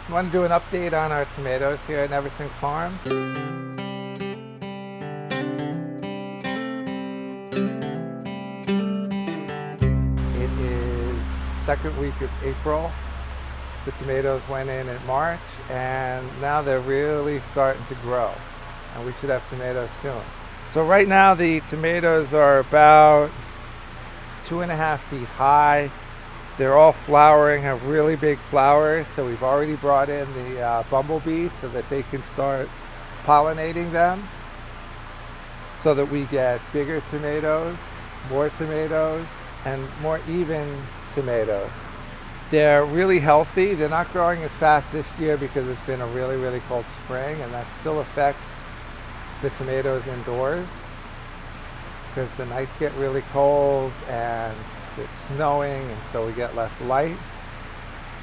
I want to do an update on our tomatoes here at Neversink Farm. It is second week of April. The tomatoes went in March, and now they're really starting to grow, and we should have tomatoes soon. So right now the tomatoes are about 2.5 feet high. They're all flowering, have really big flowers, so we've already brought in the bumblebees so that they can start pollinating them, so that we get bigger tomatoes, and more even tomatoes. They're really healthy. They're not growing as fast this year because it's been a really, really cold spring, and that still affects the tomatoes indoors because the nights get really cold and it's snowing, and so we get less light.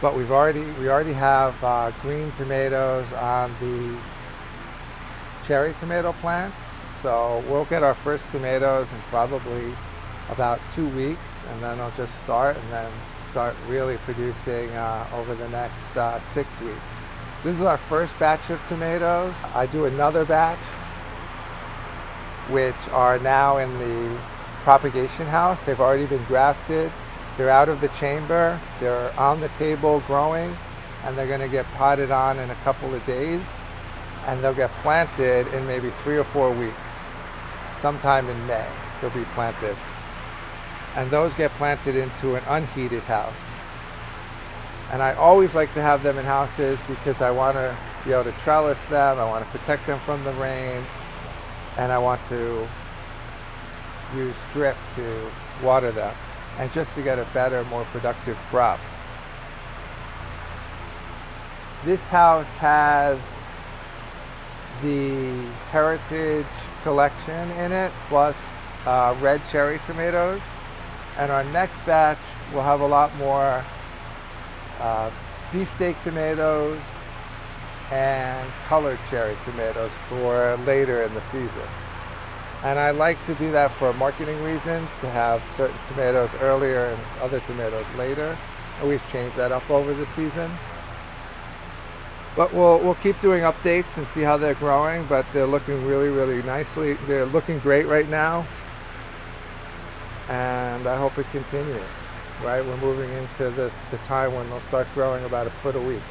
But we already have green tomatoes on the cherry tomato plants, so we'll get our first tomatoes in probably about 2 weeks, and then I'll just start really producing over the next 6 weeks. This is our first batch of tomatoes. I do another batch which are now in the propagation house. They've already been grafted. They're out of the chamber. They're on the table growing, and they're going to get potted on in a couple of days, and they'll get planted in maybe 3 or 4 weeks. Sometime in May they'll be planted, and those get planted into an unheated house. And I always like to have them in houses because I want to be able to trellis them, I want to protect them from the rain, and I want to use drip to water them, and just to get a better, more productive crop. This house has the Heritage collection in it, plus red cherry tomatoes, and our next batch will have a lot more beefsteak tomatoes and colored cherry tomatoes for later in the season. And I like to do that for marketing reasons, to have certain tomatoes earlier and other tomatoes later, and we've changed that up over the season. But we'll keep doing updates and see how they're growing, but they're looking really, really nicely. They're looking great right now, and I hope it continues. Right, we're moving into the time when they'll start growing about 1 foot a week.